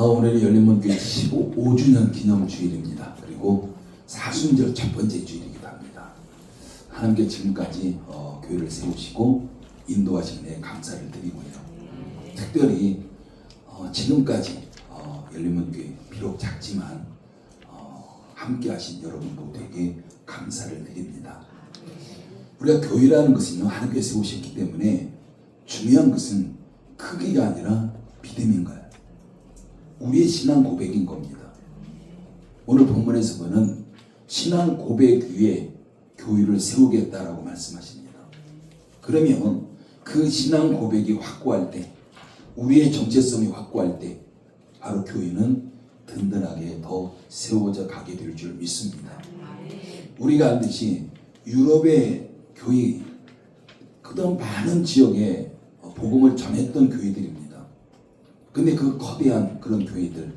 오늘이 열린문교회 15주년 기념주일입니다. 그리고 사순절 첫 번째 주일이기도 합니다. 하나님께 지금까지 교회를 세우시고 인도하신 데 감사를 드리고요. 특별히 지금까지 열린문교회 비록 작지만 함께 하신 여러분 모두에게 감사를 드립니다. 우리가 교회라는 것은요, 하나님께 세우셨기 때문에 중요한 것은 크기가 아니라 믿음인 거예요. 우리의 신앙 고백인 겁니다. 오늘 본문에서 보는 신앙 고백 위에 교회를 세우겠다라고 말씀하십니다. 그러면 그 신앙 고백이 확고할 때, 우리의 정체성이 확고할 때 바로 교회는 든든하게 더 세워져 가게 될 줄 믿습니다. 우리가 알듯이 유럽의 교회, 그동안 많은 지역에 복음을 전했던 교회들입니다. 근데 그 거대한 그런 교회들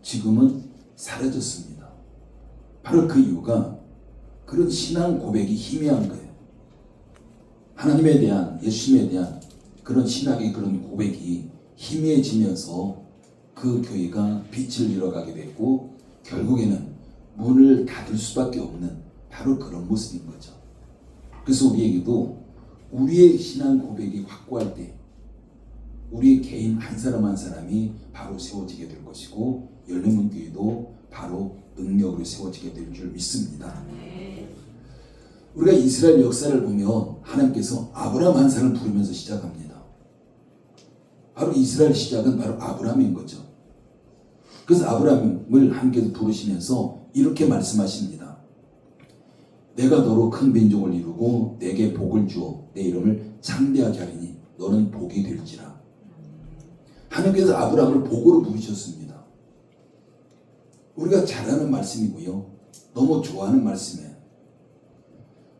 지금은 사라졌습니다. 바로 그 이유가 그런 신앙 고백이 희미한 거예요. 하나님에 대한, 예수님에 대한 그런 신앙의 그런 고백이 희미해지면서 그 교회가 빛을 잃어가게 됐고 결국에는 문을 닫을 수밖에 없는 바로 그런 모습인 거죠. 그래서 우리에게도 우리의 신앙 고백이 확고할 때 우리 개인 한 사람 한 사람이 바로 세워지게 될 것이고 열린문교회도 바로 능력으로 세워지게 될 줄 믿습니다. 우리가 이스라엘 역사를 보면 하나님께서 아브라함 한 사람을 부르면서 시작합니다. 바로 이스라엘 시작은 바로 아브라함인 거죠. 그래서 아브라함을 하나님께서 부르시면서 이렇게 말씀하십니다. 내가 너로 큰 민족을 이루고 내게 복을 주어 내 이름을 창대하게 하리니 너는 복이 될지라. 하나님께서 아브라함을 복으로 부르셨습니다. 우리가 잘 아는 말씀이고요. 너무 좋아하는 말씀이에요.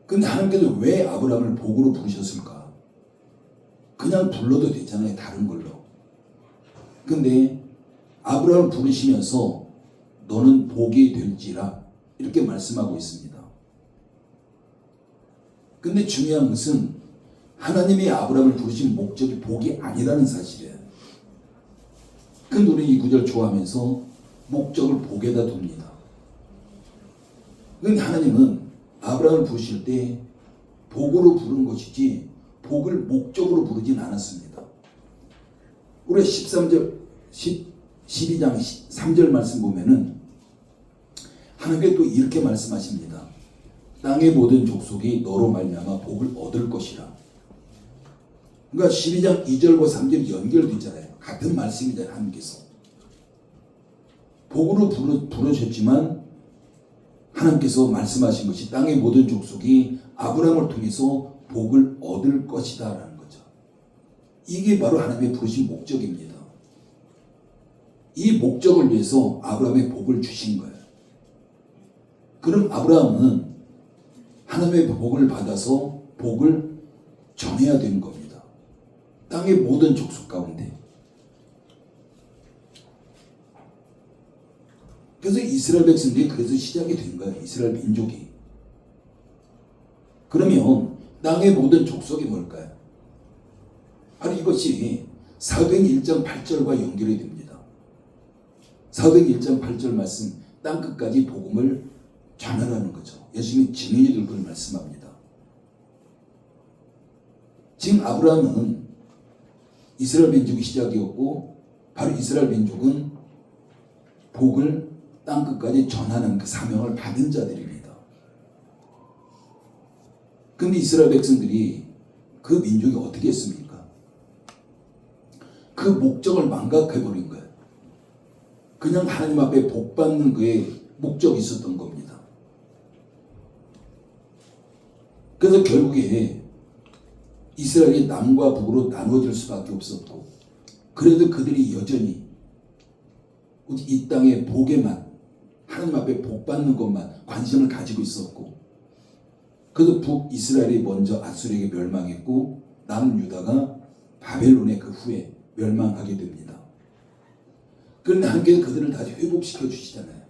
근데 하나님께서 왜 아브라함을 복으로 부르셨을까? 그냥 불러도 되잖아요. 다른 걸로. 근데 아브라함을 부르시면서 너는 복이 될지라 이렇게 말씀하고 있습니다. 근데 중요한 것은 하나님이 아브라함을 부르신 목적이 복이 아니라는 사실이에요. 근데 우리 이 구절 좋아하면서 목적을 복에다 둡니다. 그런데 하나님은 아브라함을 부르실 때 복으로 부른 것이지 복을 목적으로 부르진 않았습니다. 우리 12장 3절 말씀 보면은 하나님께 또 이렇게 말씀하십니다. 땅의 모든 족속이 너로 말미암아 복을 얻을 것이라. 그러니까 12장 2절과 3절이 연결되잖아요. 같은 말씀이잖아요. 하나님께서 복으로 부르셨지만 하나님께서 말씀하신 것이 땅의 모든 족속이 아브라함을 통해서 복을 얻을 것이다 라는 거죠. 이게 바로 하나님의 부르신 목적입니다. 이 목적을 위해서 아브라함의 복을 주신 거예요. 그럼 아브라함은 하나님의 복을 받아서 복을 전해야 되는 겁니다. 땅의 모든 족속 가운데. 그래서 이스라엘 백성들이 그래서 시작이 된 거예요. 이스라엘 민족이. 그러면 땅의 모든 족속이 뭘까요? 바로 이것이 사도행 1장 8절과 연결이 됩니다. 사도행 1장 8절 말씀, 땅 끝까지 복음을 전하라는 거죠. 예수님이 증인이 될 걸 말씀합니다. 지금 아브라함은 이스라엘 민족이 시작이었고 바로 이스라엘 민족은 복을 땅 끝까지 전하는 그 사명을 받은 자들입니다. 그런데 이스라엘 백성들이 그 민족이 어떻게 했습니까? 그 목적을 망각해버린 거예요. 그냥 하나님 앞에 복 받는 그의 목적이 있었던 겁니다. 그래서 결국에 이스라엘이 남과 북으로 나눠질 수밖에 없었고 그래도 그들이 여전히 이 땅의 복에만 하나님 앞에 복 받는 것만 관심을 가지고 있었고 그래서 북이스라엘이 먼저 아수르에게 멸망했고 남유다가 바벨론의 그 후에 멸망하게 됩니다. 그런데 하나님께서 그들을 다시 회복시켜 주시잖아요.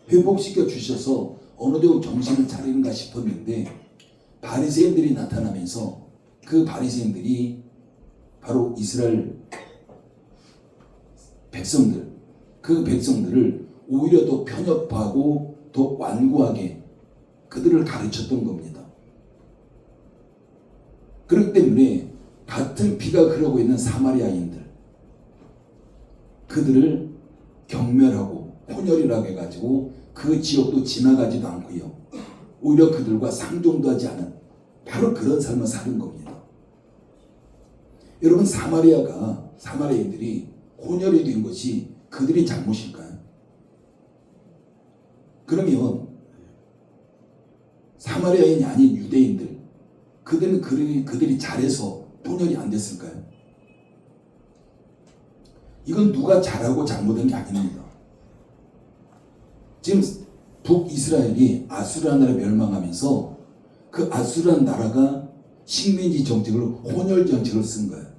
회복시켜 주셔서 어느 정도 정신을 차리는가 싶었는데 바리새인들이 나타나면서 그 바리새인들이 바로 이스라엘 백성들 그 백성들을 오히려 더 편협하고 더 완고하게 그들을 가르쳤던 겁니다. 그렇기 때문에 같은 피가 흐르고 있는 사마리아인들, 그들을 경멸하고 혼혈이라고 해가지고 그 지역도 지나가지도 않고요, 오히려 그들과 상종도 하지 않은 바로 그런 삶을 사는 겁니다. 여러분, 사마리아인들이 혼혈이 된 것이 그들이 잘못일까요? 그러면 사마리아인이 아닌 유대인들, 그들이 잘해서 혼혈이 안 됐을까요? 이건 누가 잘하고 잘못한 게 아닙니다. 지금 북이스라엘이 아수르 나라에 멸망하면서 그 아수르 나라가 식민지 정책을 혼혈 정책을 쓴 거예요.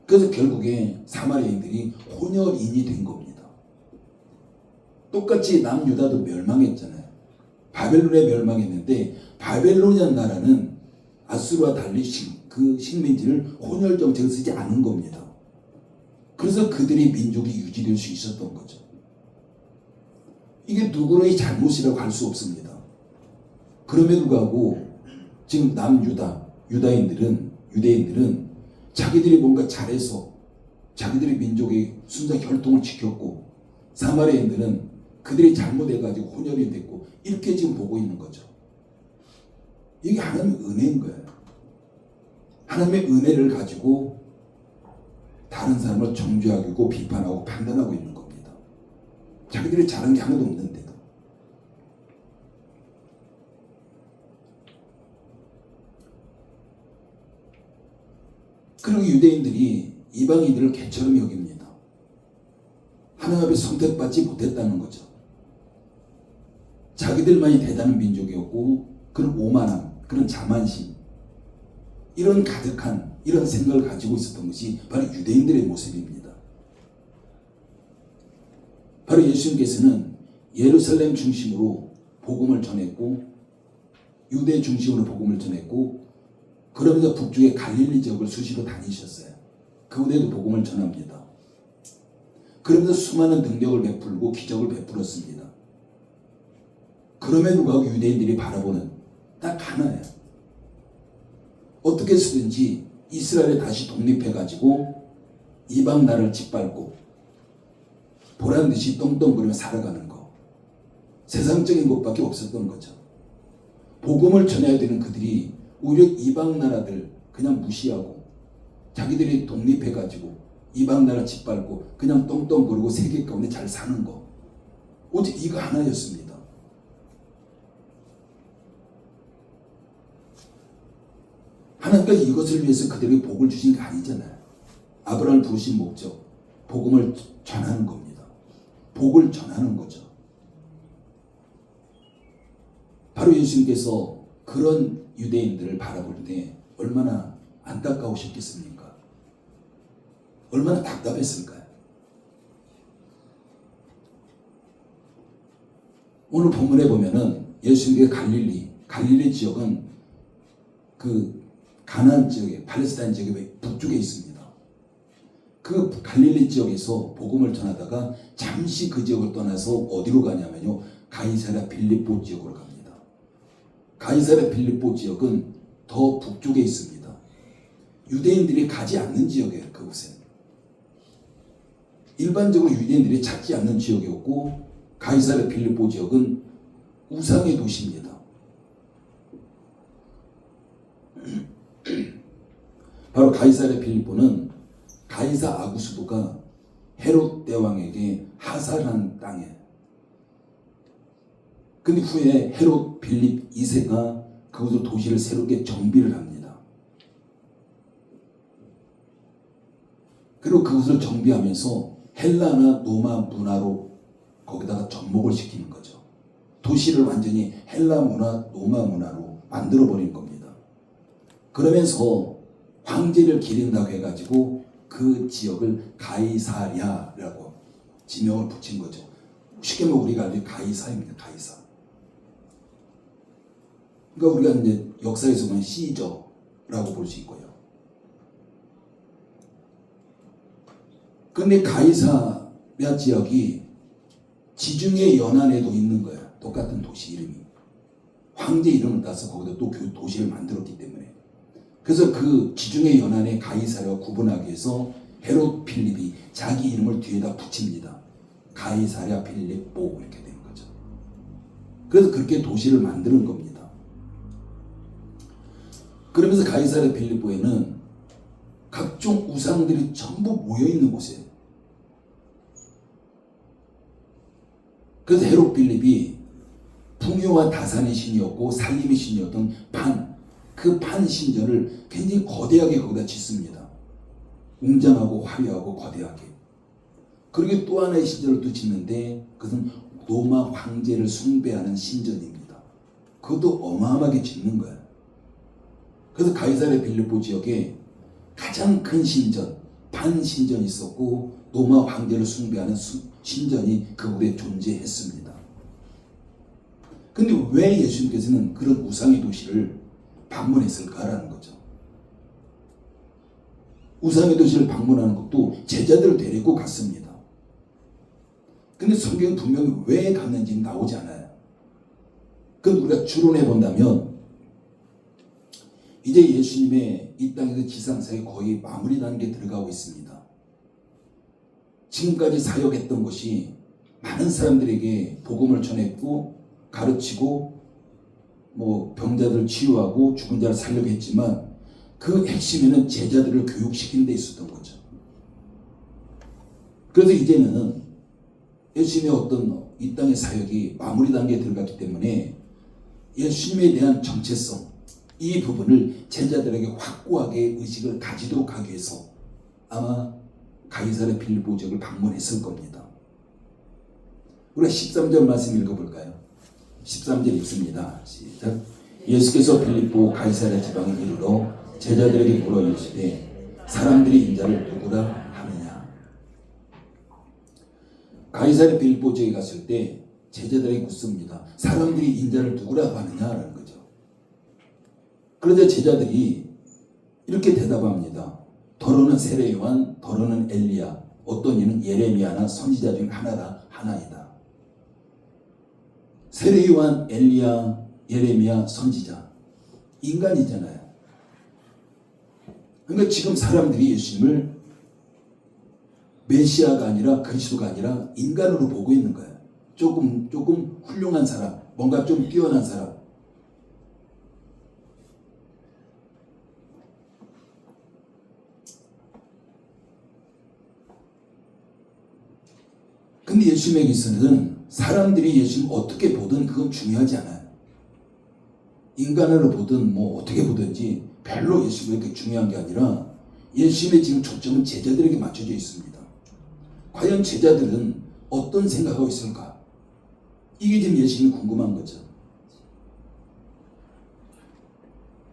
그래서 결국에 사마리아인들이 혼혈인이 된 겁니다. 똑같이 남유다도 멸망했잖아요. 바벨론에 멸망했는데 바벨론이라는 나라는 아수르와 달리 그 식민지를 혼혈 정책을 쓰지 않은 겁니다. 그래서 그들이 민족이 유지될 수 있었던 거죠. 이게 누구의 잘못이라고 할 수 없습니다. 그럼에도 불구하고 지금 유대인들은 자기들이 뭔가 잘해서 자기들의 민족의 순수한 혈통을 지켰고, 사마리아인들은 그들이 잘못해가지고 혼혈이 됐고, 이렇게 지금 보고 있는 거죠. 이게 하나님의 은혜인 거예요. 하나님의 은혜를 가지고 다른 사람을 정죄하고 비판하고 판단하고 있는 겁니다. 자기들이 잘한 게 하나도 없는데도. 그리고 유대인들이 이방인들을 개처럼 여깁니다. 하나님 앞에 선택받지 못했다는 거죠. 자기들만이 대단한 민족이었고, 그런 오만함, 그런 자만심, 이런 가득한 이런 생각을 가지고 있었던 것이 바로 유대인들의 모습입니다. 바로 예수님께서는 예루살렘 중심으로 복음을 전했고, 유대 중심으로 복음을 전했고, 그러면서 북쪽의 갈릴리 지역을 수시로 다니셨어요. 그곳에도 복음을 전합니다. 그러면서 수많은 능력을 베풀고 기적을 베풀었습니다. 그럼에도 불구하고 유대인들이 바라보는 딱 하나예요. 어떻게 쓰든지 이스라엘에 다시 독립해가지고 이방 나라를 짓밟고 보란 듯이 떵떵거리며 살아가는 거. 세상적인 것밖에 없었던 거죠. 복음을 전해야 되는 그들이 오히려 이방 나라들 그냥 무시하고 자기들이 독립해가지고 이방 나라 짓밟고 그냥 떵떵거리고 세계 가운데 잘 사는 거. 오직 이거 하나였습니다. 하나님께서 이것을 위해서 그들에게 복을 주신 게 아니잖아요. 아브라함을 부르신 목적, 복음을 전하는 겁니다. 복을 전하는 거죠. 바로 예수님께서 그런 유대인들을 바라볼 때 얼마나 안타까우셨겠습니까? 얼마나 답답했을까요? 오늘 본문에 보면은 예수님의 갈릴리 지역은 그 가나안 지역에, 팔레스타인 지역의 북쪽에 있습니다. 그 갈릴리 지역에서 복음을 전하다가 잠시 그 지역을 떠나서 어디로 가냐면요, 가이사랴 빌립보 지역으로 갑니다. 가이사랴 빌립보 지역은 더 북쪽에 있습니다. 유대인들이 가지 않는 지역이에요. 그곳은 일반적으로 유대인들이 찾지 않는 지역이었고, 가이사랴 빌립보 지역은 우상의 도시입니다. 바로 가이사랴 빌립보는 가이사 아구스도가 헤롯 대왕에게 하살한 땅이에요. 근데 후에 헤롯 빌립 2세가 그곳을 도시를 새롭게 정비를 합니다. 그리고 그곳을 정비하면서 헬라나 로마 문화로 거기다가 접목을 시키는 거죠. 도시를 완전히 헬라 문화, 로마 문화로 만들어버린 겁니다. 그러면서 황제를 기린다고 해가지고 그 지역을 가이사랴라고 지명을 붙인 거죠. 쉽게 말하면 우리가 알는 가이사입니다. 가이사. 그러니까 우리가 이제 역사에서 보면 시저라고 볼 수 있고요. 그런데 가이사랴 지역이 지중해 연안에도 있는 거예요. 똑같은 도시 이름이. 황제 이름을 따서 거기다 또 그 도시를 만들었기 때문에. 그래서 그 지중해 연안의 가이사랴와 구분하기 위해서 헤롯 필립이 자기 이름을 뒤에다 붙입니다. 가이사랴 필립보 이렇게 된 거죠. 그래서 그렇게 도시를 만드는 겁니다. 그러면서 가이사랴 필립보에는 각종 우상들이 전부 모여있는 곳이에요. 그래서 헤롯 필립이 풍요와 다산의 신이었고 살림의 신이었던 그 판 신전을 굉장히 거대하게 거기다 짓습니다. 웅장하고 화려하고 거대하게. 그리고 또 하나의 신전을 또 짓는데 그것은 로마 황제를 숭배하는 신전입니다. 그것도 어마어마하게 짓는 거예요. 그래서 가이사랴 필립보 지역에 가장 큰 신전, 반 신전이 있었고 로마 황제를 숭배하는 신전이 그곳에 존재했습니다. 근데 왜 예수님께서는 그런 우상의 도시를 방문했을까라는 거죠. 우상의 도시를 방문하는 것도 제자들을 데리고 갔습니다. 근데 성경은 분명히 왜 갔는지 나오지 않아요. 그럼 우리가 추론해 본다면 이제 예수님의 이 땅에서 지상사에 거의 마무리 단계에 들어가고 있습니다. 지금까지 사역했던 것이 많은 사람들에게 복음을 전했고 가르치고 병자들을 치유하고 죽은 자를 살려고 했지만 그 핵심에는 제자들을 교육시키는 데 있었던 거죠. 그래서 이제는 예수님의 어떤 이 땅의 사역이 마무리 단계에 들어갔기 때문에 예수님에 대한 정체성, 이 부분을 제자들에게 확고하게 의식을 가지도록 하기 위해서 아마 가이사랴 필립보 지역을 방문했을 겁니다. 우리가 13절 말씀 읽어볼까요? 13절 읽습니다. 시작. 예수께서 필립보 가이사랴 지방에 이르러 제자들에게 물어 이르시되 사람들이 인자를 누구라 하느냐. 가이사랴 필립보 지역에 갔을 때 제자들에게 묻습니다. 사람들이 인자를 누구라 하느냐라는 거죠. 그러자 제자들이 이렇게 대답합니다. 더러는 세례 요한, 더러는 엘리야, 어떤 이는 예레미야나 선지자 중 하나이다. 세례 요한, 엘리야, 예레미야, 선지자, 인간이잖아요. 그러니까 지금 사람들이 예수님을 메시아가 아니라 그리스도가 아니라 인간으로 보고 있는 거예요. 조금 훌륭한 사람, 뭔가 좀 뛰어난 사람. 근데 예수님에게서는 사람들이 예수님 어떻게 보든 그건 중요하지 않아요. 인간으로 보든 어떻게 보든지 별로 예수님에게 중요한 게 아니라 예수님의 지금 초점은 제자들에게 맞춰져 있습니다. 과연 제자들은 어떤 생각하고 있을까? 이게 지금 예수님이 궁금한 거죠.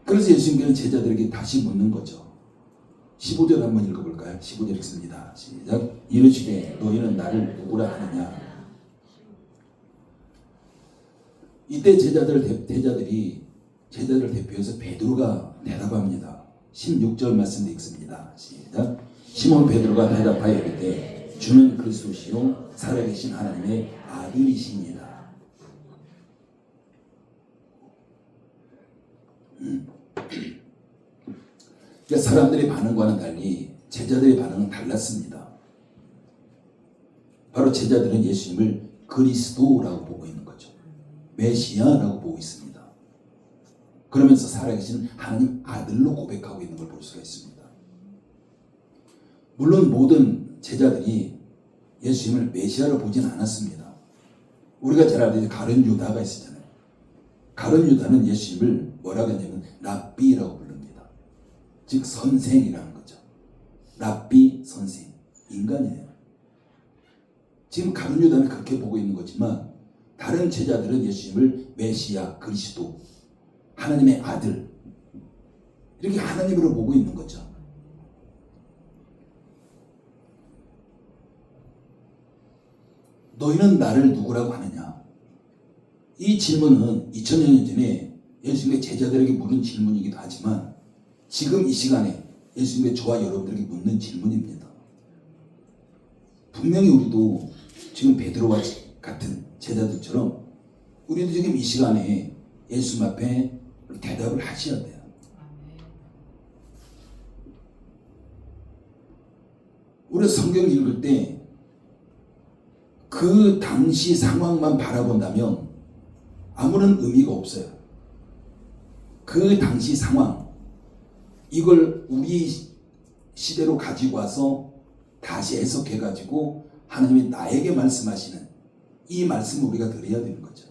그래서 예수님께서는 제자들에게 다시 묻는 거죠. 15절 한번 읽어볼까요? 15절 읽습니다. 시작. 이르시되 너희는 나를 누구라 하느냐. 이때 제자들을 대표해서 베드로가 대답합니다. 16절 말씀도 읽습니다. 시작. 시몬 베드로가 대답하여 이르되 주는 그리스도시요 살아계신 하나님의 아들이시니라. 그러니까 사람들의 반응과는 달리 제자들의 반응은 달랐습니다. 바로 제자들은 예수님을 그리스도라고 보고 있는 거죠. 메시아라고 보고 있습니다. 그러면서 살아계신 하나님 아들로 고백하고 있는 걸 볼 수가 있습니다. 물론 모든 제자들이 예수님을 메시아로 보진 않았습니다. 우리가 잘 알듯이 가룟 유다가 있었잖아요. 가룟 유다는 예수님을 뭐라고 했냐면 랍비라고 부릅니다. 즉 선생이라는 거죠. 랍비 선생, 인간이에요. 지금 가룟 유다는 그렇게 보고 있는 거지만 다른 제자들은 예수님을 메시아, 그리스도, 하나님의 아들, 이렇게 하나님으로 보고 있는 거죠. 너희는 나를 누구라고 하느냐? 이 질문은 2000년 전에 예수님의 제자들에게 물은 질문이기도 하지만 지금 이 시간에 예수님의 저와 여러분들에게 묻는 질문입니다. 분명히 우리도 지금 베드로와 같은 제자들처럼 우리도 지금 이 시간에 예수님 앞에 대답을 하셔야 돼요. 우리가 성경 읽을 때 그 당시 상황만 바라본다면 아무런 의미가 없어요. 그 당시 상황, 이걸 우리 시대로 가지고 와서 다시 해석해가지고 하나님이 나에게 말씀하시는 이 말씀을 우리가 드려야 되는 거죠.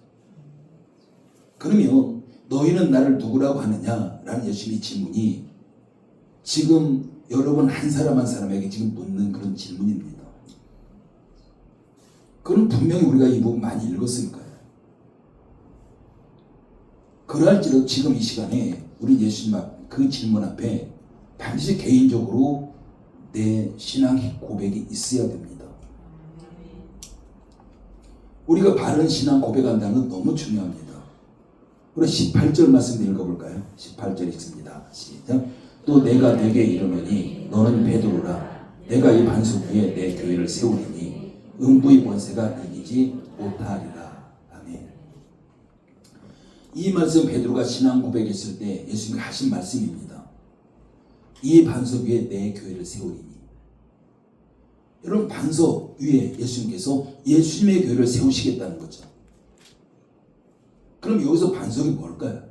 그러면 너희는 나를 누구라고 하느냐라는 예수님의 질문이 지금 여러분 한 사람 한 사람에게 지금 묻는 그런 질문입니다. 그럼 분명히 우리가 이 부분 많이 읽었을 거예요. 그럴지라도 지금 이 시간에 우리 예수님 앞 그 질문 앞에 반드시 개인적으로 내 신앙 고백이 있어야 됩니다. 우리가 바른 신앙 고백한다는 건 너무 중요합니다. 우리 18절 말씀 읽어볼까요? 18절 읽습니다. 시작. 또 내가 네게 이르노니 너는 베드로라. 내가 이 반석 위에 내 교회를 세우리니 음부의 권세가 이기지 못하리라. 아멘. 이 말씀 베드로가 신앙 고백했을 때 예수님이 하신 말씀입니다. 이 반석 위에 내 교회를 세우리니. 여러분 반석 위에 예수님께서 예수님의 교회를 세우시겠다는 거죠. 그럼 여기서 반석이 뭘까요?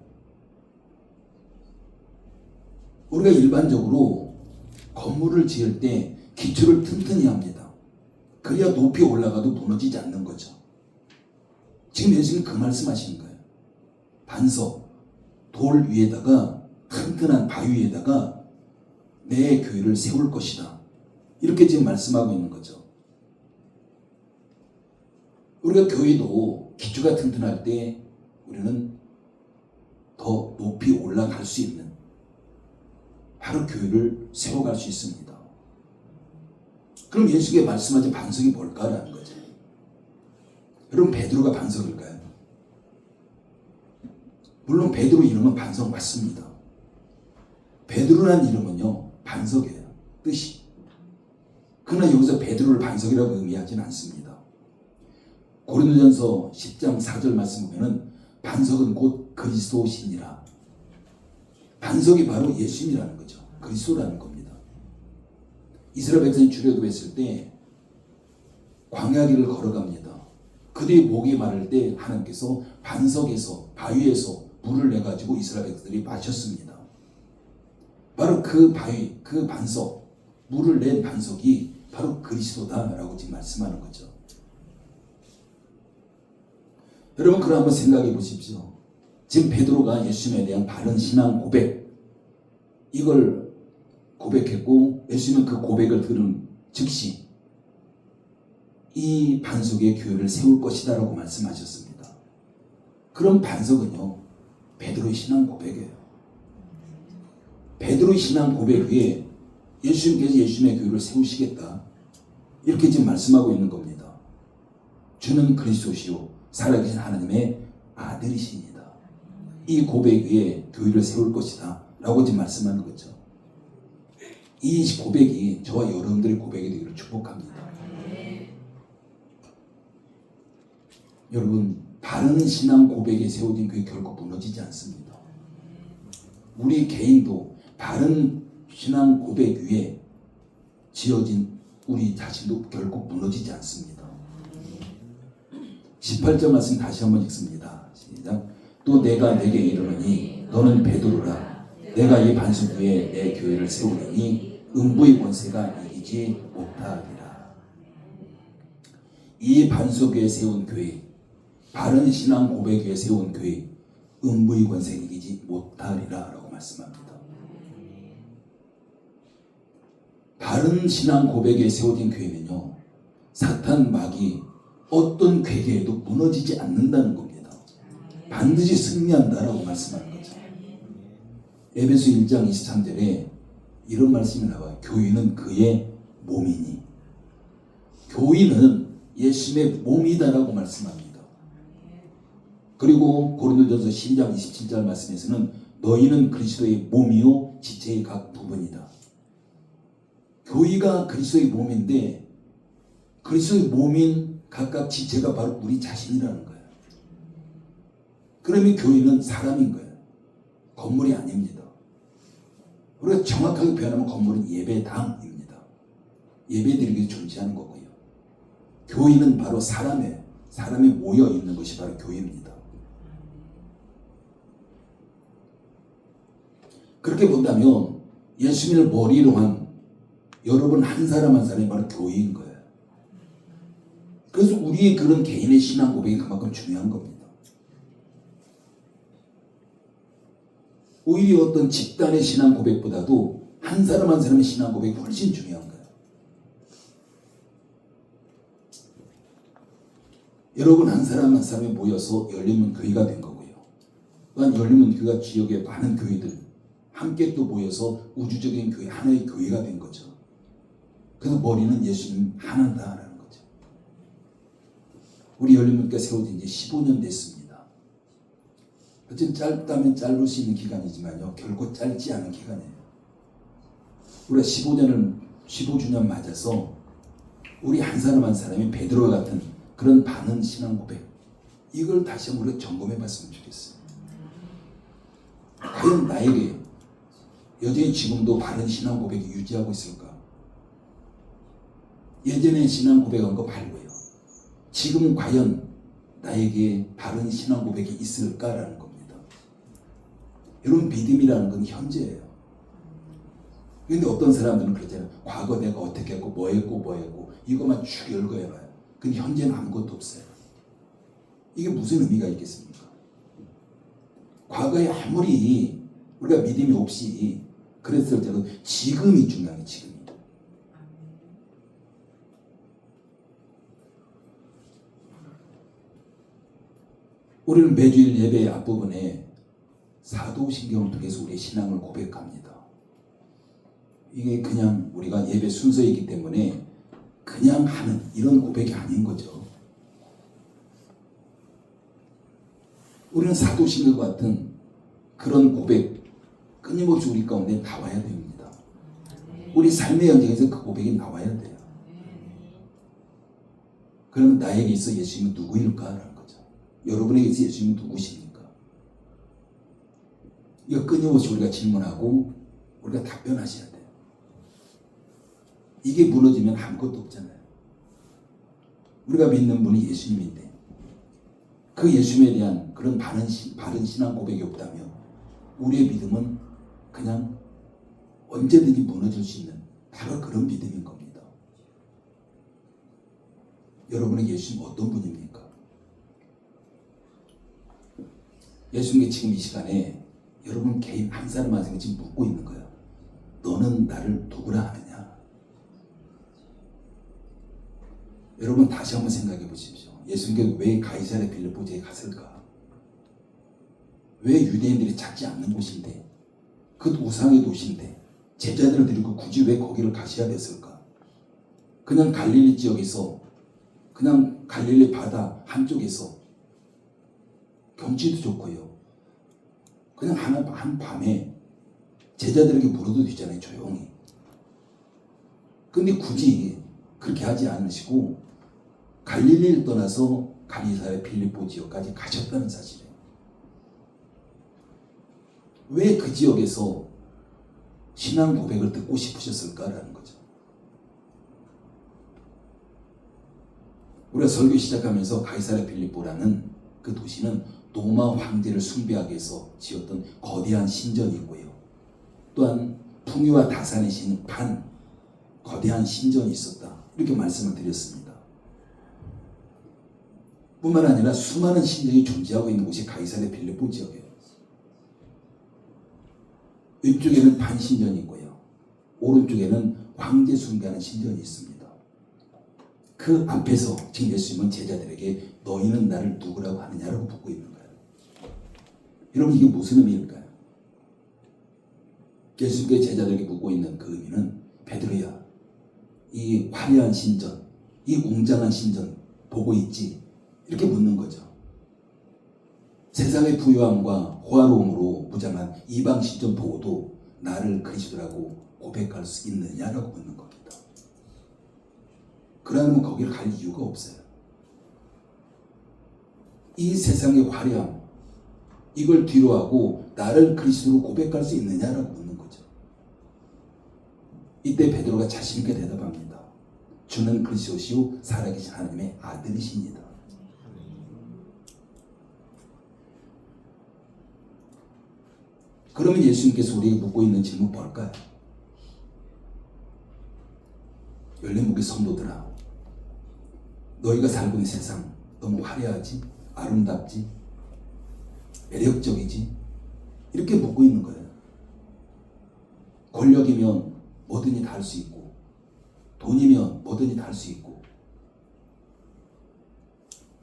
우리가 일반적으로 건물을 지을 때 기초를 튼튼히 합니다. 그래야 높이 올라가도 무너지지 않는 거죠. 지금 예수님이 그 말씀하시는 거예요. 반석, 돌 위에다가 튼튼한 바위 위에다가 내 교회를 세울 것이다. 이렇게 지금 말씀하고 있는 거죠. 우리가 교회도 기초가 튼튼할 때 우리는 더 높이 올라갈 수 있는 바로 교회를 세워갈 수 있습니다. 그럼 예수님이 말씀하신 반석이 뭘까라는 거죠. 여러분 베드로가 반석일까요? 물론 베드로 이름은 반석 맞습니다. 베드로라는 이름은요 반석이에요. 뜻이. 그러나 여기서 베드로를 반석이라고 의미하지는 않습니다. 고린도전서 10장 4절 말씀 보면은 반석은 곧 그리스도시니라. 반석이 바로 예수님이라는 거죠. 그리스도라는 겁니다. 이스라엘 백성이 출애굽했을 때 광야길을 걸어갑니다. 그들이 목이 마를 때 하나님께서 반석에서 바위에서 물을 내가지고 이스라엘 백성들이 마셨습니다. 바로 그 바위, 그 반석, 물을 낸 반석이 바로 그리스도다라고 지금 말씀하는 거죠. 여러분 그럼 한번 생각해 보십시오. 지금 베드로가 예수님에 대한 바른 신앙 고백, 이걸 고백했고 예수님은 그 고백을 들은 즉시 이 반석의 교회를 세울 것이다 라고 말씀하셨습니다. 그럼 반석은요 베드로의 신앙 고백이에요. 베드로의 신앙 고백 위에 예수님께서 예수님의 교회를 세우시겠다 이렇게 지금 말씀하고 있는 겁니다. 주는 그리스도시요 살아계신 하나님의 아들이십니다. 이 고백 위에 교회를 세울 것이다 라고 지금 말씀하는 거죠. 이 고백이 저와 여러분들의 고백이 되기를 축복합니다. 여러분 바른 신앙 고백에 세워진 교회 결코 무너지지 않습니다. 우리 개인도 바른 신앙 고백 위에 지어진 우리 자신도 결코 무너지지 않습니다. 18절 말씀 다시 한번 읽습니다. 시작. 또 내가 네게 이르노니 너는 베드로라. 내가 이 반석 위에 내 교회를 세우리니 음부의 권세가 이기지 못하리라. 이 반석 위에 세운 교회, 바른 신앙 고백 위에 세운 교회, 음부의 권세가 이기지 못하리라 라고 말씀합니다. 바른 신앙 고백에 세워진 교회는요 사탄 마귀 어떤 괴계에도 무너지지 않는다는 겁니다. 반드시 승리한다라고 말씀하는 거죠. 에베소 1장 23절에 이런 말씀이 나와요. 교인은 그의 몸이니. 교인은 예수님의 몸이다라고 말씀합니다. 그리고 고린도전서 10장 27절 말씀에서는 너희는 그리스도의 몸이요 지체의 각 부분이다. 교회가 그리스도의 몸인데 그리스도의 몸인 각각 지체가 바로 우리 자신이라는 거예요. 그러면 교회는 사람인 거예요. 건물이 아닙니다. 우리가 정확하게 표현하면 건물은 예배당입니다. 예배드리기 존재하는 거고요. 교회는 바로 사람이 모여 있는 것이 바로 교회입니다. 그렇게 본다면 예수님을 머리로 한 여러분 한 사람 한 사람이 바로 교회인 거예요. 그래서 우리의 그런 개인의 신앙 고백이 그만큼 중요한 겁니다. 오히려 어떤 집단의 신앙 고백보다도 한 사람 한 사람의 신앙 고백이 훨씬 중요한 거예요. 여러분 한 사람 한 사람이 모여서 열린문 교회가 된 거고요. 또한 열린문 교회가 지역의 많은 교회들 함께 또 모여서 우주적인 교회, 하나의 교회가 된 거죠. 그래서 머리는 예수님 하나다라는 거죠. 우리 열린문교회가 세워진 지 15년 됐습니다. 어쨌든 짧다면 짧을 수 있는 기간이지만요, 결코 짧지 않은 기간이에요. 우리가 15주년 맞아서 우리 한 사람 한 사람이 베드로와 같은 그런 바른 신앙 고백, 이걸 다시 한번 우리가 점검해 봤으면 좋겠어요. 과연 나에게 여전히 지금도 바른 신앙 고백이 유지하고 있을까? 예전에 신앙 고백한 거 말고요. 지금 과연 나에게 바른 신앙 고백이 있을까라는 겁니다. 여러분, 믿음이라는 건 현재예요. 그런데 어떤 사람들은 그러잖아요. 과거 내가 어떻게 했고 뭐 했고 이것만 쭉 열거해봐요. 근데 현재는 아무것도 없어요. 이게 무슨 의미가 있겠습니까? 과거에 아무리 우리가 믿음이 없이 그랬을 때도 지금이 중요해요. 지금이. 우리는 매주일 예배의 앞부분에 사도신경을 통해서 우리의 신앙을 고백합니다. 이게 그냥 우리가 예배 순서이기 때문에 그냥 하는 이런 고백이 아닌 거죠. 우리는 사도신경 같은 그런 고백 끊임없이 우리 가운데 나와야 됩니다. 우리 삶의 현장에서 그 고백이 나와야 돼요. 그러면 나에게 있어 예수님은 누구일까라는 거죠. 여러분에게 있어 예수님은 누구십니까? 이거 끊임없이 우리가 질문하고 우리가 답변하셔야 돼요. 이게 무너지면 아무것도 없잖아요. 우리가 믿는 분이 예수님인데 그 예수님에 대한 그런 바른 신앙 고백이 없다면 우리의 믿음은 그냥 언제든지 무너질 수 있는 바로 그런 믿음인 겁니다. 여러분의 예수님 어떤 분입니까? 예수님께 지금 이 시간에 여러분 개인 한 사람 한 사람 지금 묻고 있는 거예요. 너는 나를 누구라 하느냐? 여러분 다시 한번 생각해 보십시오. 예수님께 왜 가이사랴 빌립보지에 갔을까? 왜 유대인들이 찾지 않는 곳인데, 그 우상의 도시인데 제자들을 데리고 굳이 왜 거기를 가셔야 됐을까? 그냥 갈릴리 지역에서, 그냥 갈릴리 바다 한쪽에서 경치도 좋고요, 그냥 한 밤에 제자들에게 물어도 되잖아요, 조용히. 근데 굳이 그렇게 하지 않으시고 갈릴리를 떠나서 가이사랴 빌립보 지역까지 가셨다는 사실이에요. 왜 그 지역에서 신앙 고백을 듣고 싶으셨을까라는 거죠. 우리가 설교 시작하면서 가이사랴 빌립보라는 그 도시는 로마 황제를 숭배하기 위해서 지었던 거대한 신전이 있고요, 또한 풍요와 다산의 신 판, 거대한 신전이 있었다, 이렇게 말씀을 드렸습니다. 뿐만 아니라 수많은 신전이 존재하고 있는 곳이 가이사랴 빌립보 지역이에요. 왼쪽에는 판신전이 있고요, 오른쪽에는 황제 숭배하는 신전이 있습니다. 그 앞에서 지금 예수님은 제자들에게 너희는 나를 누구라고 하느냐라고 묻고 있는 거예요. 여러분, 이게 무슨 의미일까요? 예수님께 제자들에게 묻고 있는 그 의미는, 베드로야, 이 화려한 신전, 이 웅장한 신전 보고 있지? 이렇게 묻는 거죠. 세상의 부유함과 호화로움으로 무장한 이방 신전 보고도 나를 그리스도라고 고백할 수 있느냐라고 묻는 겁니다. 그러면 거기를 갈 이유가 없어요. 이 세상의 화려함, 이걸 뒤로하고 나를 그리스도로 고백할 수 있느냐라고 묻는 거죠. 이때 베드로가 자신 있게 대답합니다. 주는 그리스도시요 살아계신 하나님의 아들이십니다. 그러면 예수님께서 우리에게 묻고 있는 질문 뭘까요? 열린목의 성도들아, 너희가 살고 있는 세상 너무 화려하지? 아름답지? 매력적이지? 이렇게 묻고 있는 거예요. 권력이면 뭐든지 다 할 수 있고, 돈이면 뭐든지 다 할 수 있고,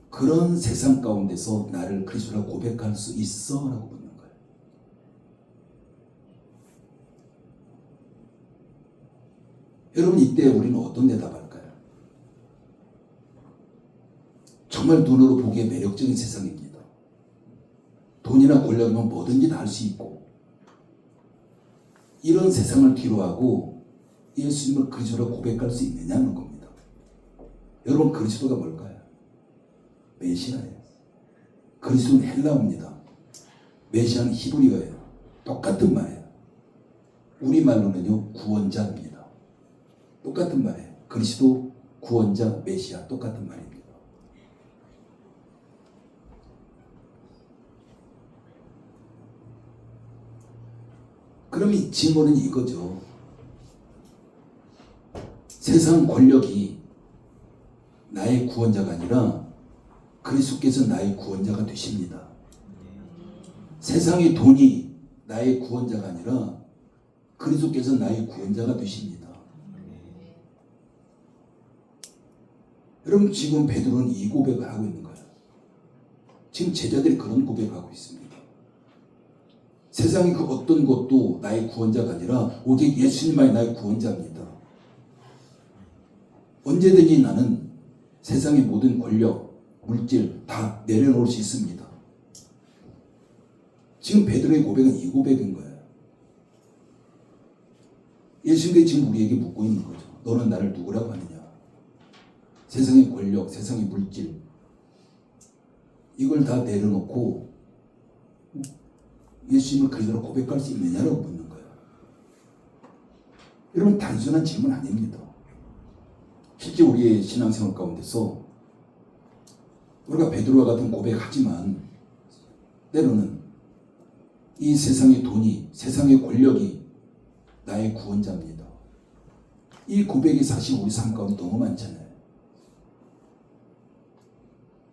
그런 세상 가운데서 나를 그리스도라 고백할 수 있어? 라고 묻는 거예요. 여러분, 이때 우리는 어떤 대답할까요? 정말 눈으로 보기에 매력적인 세상입니다. 돈이나 권력이면 뭐든지 다 할 수 있고, 이런 세상을 뒤로하고 예수님을 그리스도로 고백할 수 있느냐는 겁니다. 여러분, 그리스도가 뭘까요? 메시아예요. 그리스도는 헬라어입니다. 메시아는 히브리어예요. 똑같은 말이에요. 우리말로는요, 구원자입니다. 똑같은 말이에요. 그리스도, 구원자, 메시아 똑같은 말입니다. 그럼 이 질문은 이거죠. 세상 권력이 나의 구원자가 아니라 그리스도께서 나의 구원자가 되십니다. 세상의 돈이 나의 구원자가 아니라 그리스도께서 나의 구원자가 되십니다. 여러분, 지금 베드로는 이 고백을 하고 있는 거예요. 지금 제자들이 그런 고백을 하고 있습니다. 세상의 그 어떤 것도 나의 구원자가 아니라 오직 예수님만이 나의 구원자입니다. 언제든지 나는 세상의 모든 권력, 물질 다 내려놓을 수 있습니다. 지금 베드로의 고백은 이 고백인 거예요. 예수님께서 지금 우리에게 묻고 있는 거죠. 너는 나를 누구라고 하느냐? 세상의 권력, 세상의 물질, 이걸 다 내려놓고 예수님을 그리스도로 고백할 수 있느냐라고 묻는 거예요. 여러분, 단순한 질문 아닙니다. 실제 우리의 신앙생활 가운데서 우리가 베드로와 같은 고백하지만 때로는 이 세상의 돈이, 세상의 권력이 나의 구원자입니다. 이 고백이 사실 우리 삶 가운데 너무 많잖아요.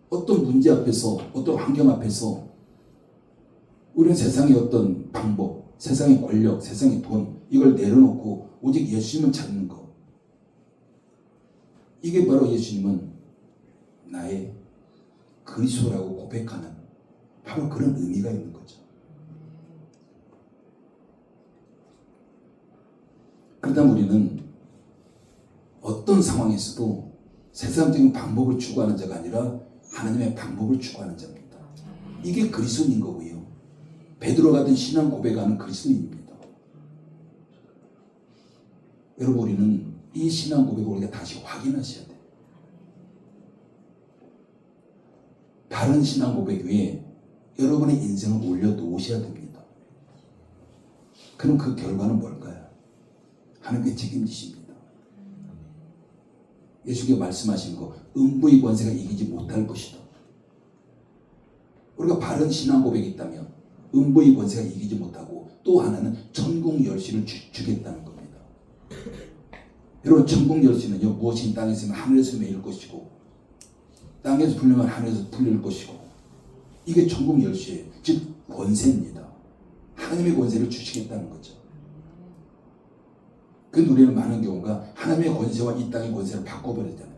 어떤 문제 앞에서, 어떤 환경 앞에서 우리는 세상의 어떤 방법, 세상의 권력, 세상의 돈, 이걸 내려놓고 오직 예수님을 찾는 것. 이게 바로 예수님은 나의 그리스도라고 고백하는 바로 그런 의미가 있는 거죠. 그러다 우리는 어떤 상황에서도 세상적인 방법을 추구하는 자가 아니라 하나님의 방법을 추구하는 자입니다. 이게 그리스도인 거고요. 베드로 같은 신앙 고백하는 그리스도인입니다. 여러분, 우리는 이 신앙 고백을 우리가 다시 확인하셔야 돼요. 바른 신앙 고백 위에 여러분의 인생을 올려놓으셔야 됩니다. 그럼 그 결과는 뭘까요? 하나님께 책임지십니다. 예수께서 말씀하신 거, 음부의 권세가 이기지 못할 것이다. 우리가 바른 신앙 고백이 있다면 음부의 권세가 이기지 못하고, 또 하나는 천국 열쇠를 주겠다는 겁니다. 여러분, 천국 열쇠는요, 무엇이 땅에서 있으면 하늘에서 매일 것이고, 땅에서 풀리면 하늘에서 풀릴 것이고, 이게 천국 열쇠예요. 즉 권세입니다. 하나님의 권세를 주시겠다는 거죠. 근데 우리는 많은 경우가 하나님의 권세와 이 땅의 권세를 바꿔버리잖아요.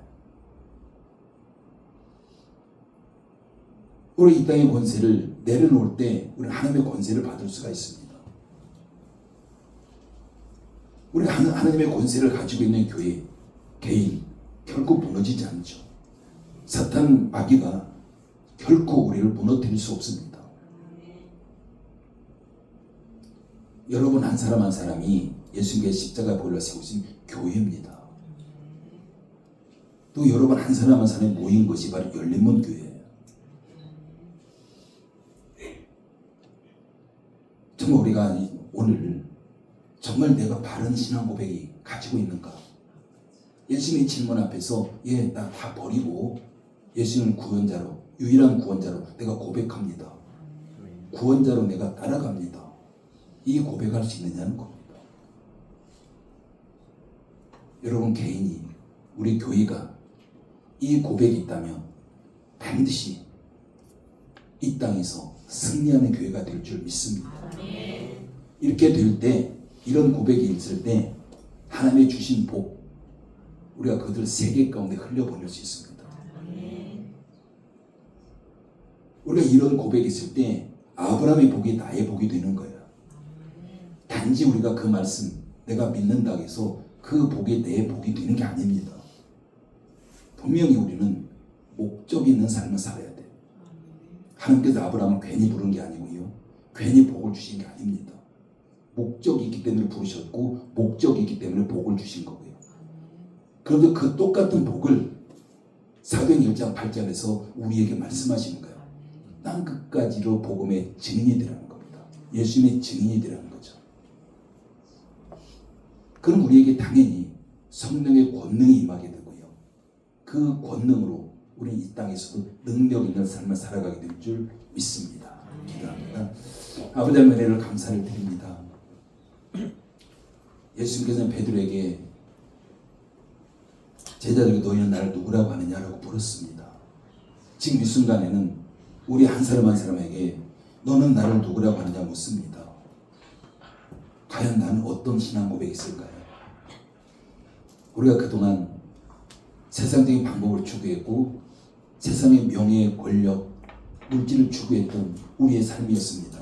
우리 이 땅의 권세를 내려놓을 때 우리는 하나님의 권세를 받을 수가 있습니다. 우리가 하나님의 권세를 가지고 있는 교회, 개인 결코 무너지지 않죠. 사탄 마귀가 결코 우리를 무너뜨릴 수 없습니다. 여러분 한 사람 한 사람이 예수님의 십자가 보혈로 세우신 교회입니다. 또 여러분 한 사람 한 사람이 모인 것이 바로 열린문 교회예요. 정말 우리가 오늘 정말 내가 바른 신앙 고백이 가지고 있는가? 예수님의 질문 앞에서 나 다 버리고 예수님을 구원자로, 유일한 구원자로 내가 고백합니다. 구원자로 내가 따라갑니다. 이 고백할 수 있느냐는 겁니다. 여러분 개인이, 우리 교회가 이 고백이 있다면 반드시 이 땅에서 승리하는 교회가 될 줄 믿습니다. 이렇게 될 때, 이런 고백이 있을 때 하나님의 주신 복, 우리가 그들 세계 가운데 흘려보낼 수 있습니다. 우리가 이런 고백이 있을 때 아브라함의 복이 나의 복이 되는 거예요. 단지 우리가 그 말씀 내가 믿는다고 해서 그 복이 내 복이 되는 게 아닙니다. 분명히 우리는 목적이 있는 삶을 살아야 돼요. 하나님께서 아브라함을 괜히 부른 게 아니고요, 괜히 복을 주신 게 아닙니다. 목적이 있기 때문에 부르셨고 목적이 있기 때문에 복을 주신 거고요. 그런데 그 똑같은 복을 사도행 1장 8절에서 우리에게 말씀하시는 거예요. 땅 끝까지로 복음의 증인이 되라는 겁니다. 예수님의 증인이 되라는 거죠. 그럼 우리에게 당연히 성령의 권능이 임하게 되고요, 그 권능으로 우리는 이 땅에서도 능력 있는 삶을 살아가게 될 줄 믿습니다. 기도합니다. 아버지 하나님, 은혜를 감사를 드립니다. 예수님께서는 베드로에게 제자들에게 너희는 나를 누구라고 하느냐라고 물었습니다. 지금 이 순간에는 우리 한 사람 한 사람에게 너는 나를 누구라고 하느냐 묻습니다. 과연 나는 어떤 신앙 고백이 있을까요? 우리가 그동안 세상적인 방법을 추구했고 세상의 명예, 권력, 물질을 추구했던 우리의 삶이었습니다.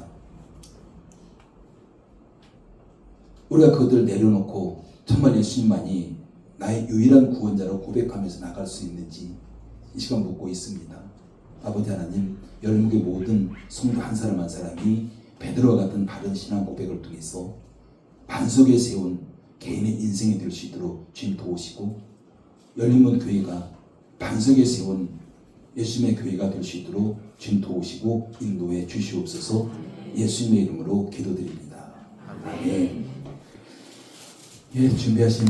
우리가 그것들을 내려놓고 정말 예수님만이 나의 유일한 구원자로 고백하면서 나갈 수 있는지 이 시간 묻고 있습니다. 아버지 하나님, 열무의 모든 성도 한 사람 한 사람이 베드로와 같은 바른 신앙 고백을 통해서 반석에 세운 개인의 인생이 될 수 있도록 주님 도우시고, 열린문 교회가 반석에 세운 예수님의 교회가 될 수 있도록 주님 도우시고 인도해 주시옵소서. 예수님의 이름으로 기도드립니다. 아멘. 준비하신